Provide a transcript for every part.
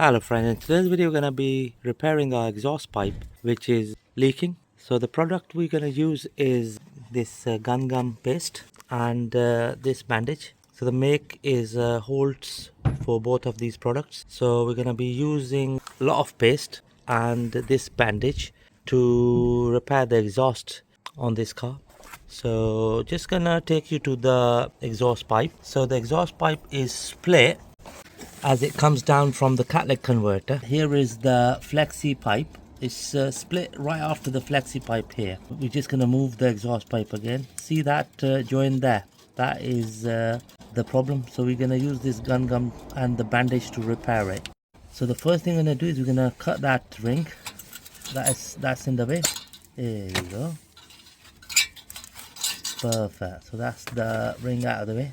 Hello friends, in today's video we're going to be repairing our exhaust pipe which is leaking. So the product we're going to use is this gun gum paste and this bandage. So the make is holts for both of these products. So we're going to be using a lot of paste and this bandage to repair the exhaust on this car. So just gonna take you to the exhaust pipe. So the exhaust pipe is split as it comes down from the catalytic converter. Here is the flexi pipe. It's split right after the flexi pipe here. We're just going to move the exhaust pipe again. See that joint there? That is the problem. So we're going to use this gun gum and the bandage to repair it. So the first thing we're going to do is we're going to cut that ring. That's in the way. There you go. Perfect. So that's the ring out of the way.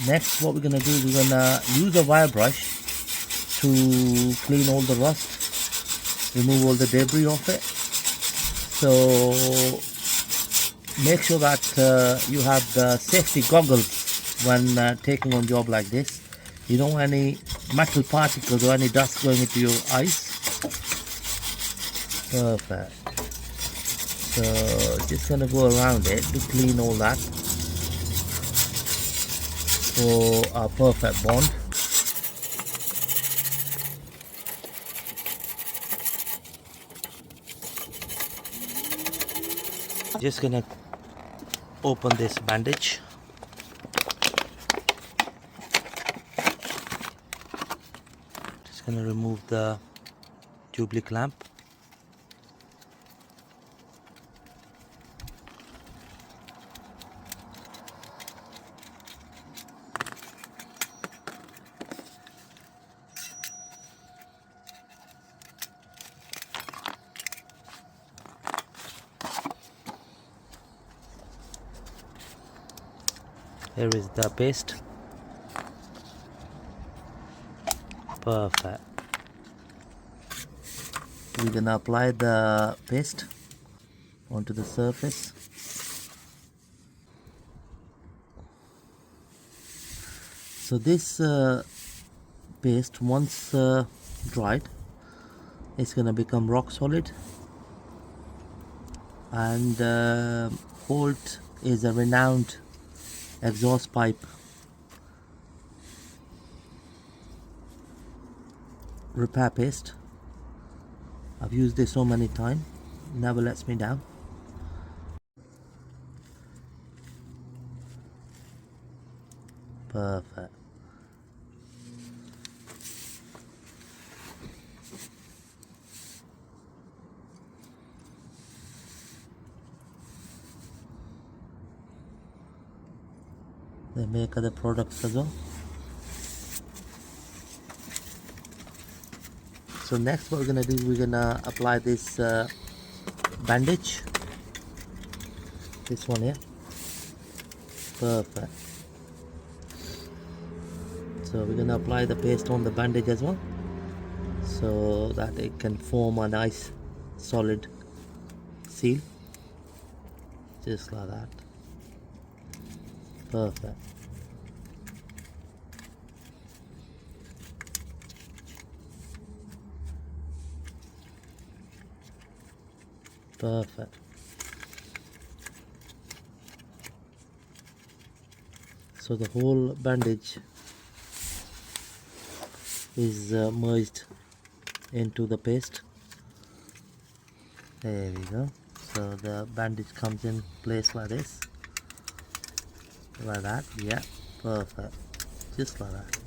Next, what we're going to do is we're going to use a wire brush to clean all the rust, remove all the debris off it. So make sure that you have the safety goggles when taking on job like this. You don't want any metal particles or any dust going into your eyes. Perfect. So just going to go around it to clean all that for a perfect bond. Just gonna open this bandage. Just gonna remove the tube clamp. Here is the paste. Perfect. We're gonna apply the paste onto the surface. So this paste, once dried, it's gonna become rock solid. And Holt is a renowned exhaust pipe repair paste. I've used this so many times, never lets me down. Perfect. They make other products as well. So next what we're gonna do, we're gonna apply this bandage. This one here. Perfect. So we're gonna apply the paste on the bandage as well, so that it can form a nice solid seal. Just like that. Perfect. Perfect. So the whole bandage is merged into the paste. There we go. So the bandage comes in place like this, like that. Yeah, perfect. Just like that.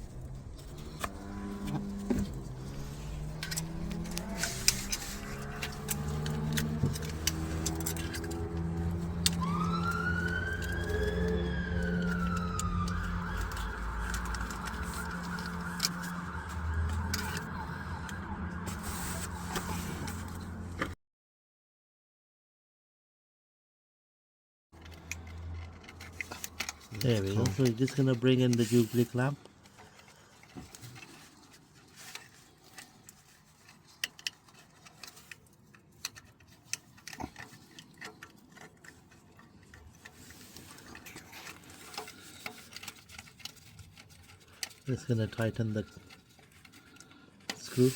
There we go. So we're just gonna bring in the Jubilee clamp. Just gonna tighten the screw.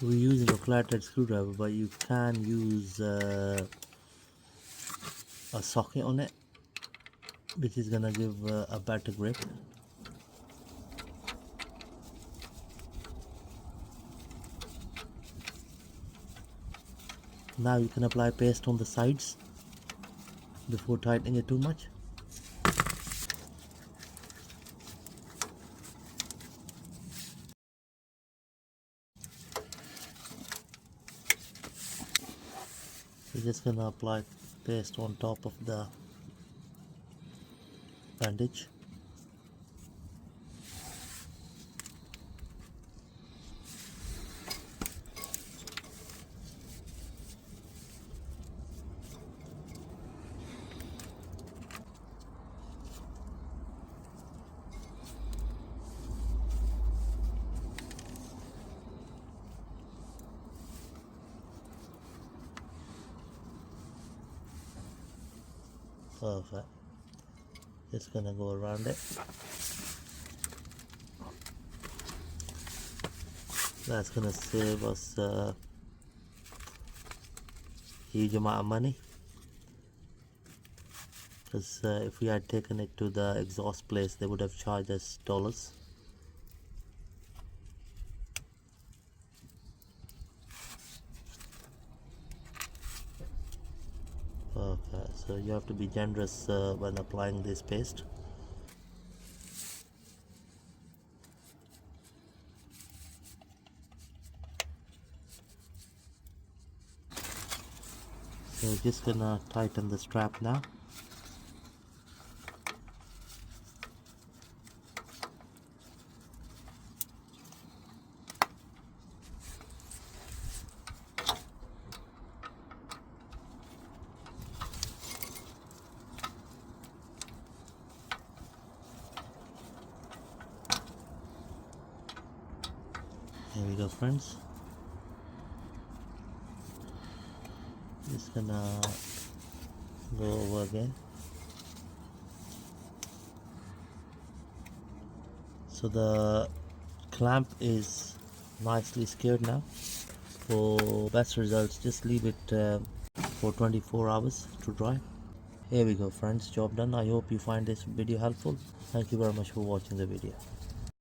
We're using a flathead screwdriver, but you can use a socket on it, which is gonna give a better grip. Now you can apply paste on the sides before tightening it too much. We're just gonna apply paste on top of the bandage. Perfect. Just gonna go around it. That's gonna save us a huge amount of money, because if we had taken it to the exhaust place, they would have charged us dollars. Okay, so you have to be generous when applying this paste. So we're just gonna tighten the strap now. Here we go, friends. Just gonna go over again. So the clamp is nicely secured now. For best results, just leave it for 24 hours to dry. Here we go, friends, job done. I hope you find this video helpful. Thank you very much for watching the video.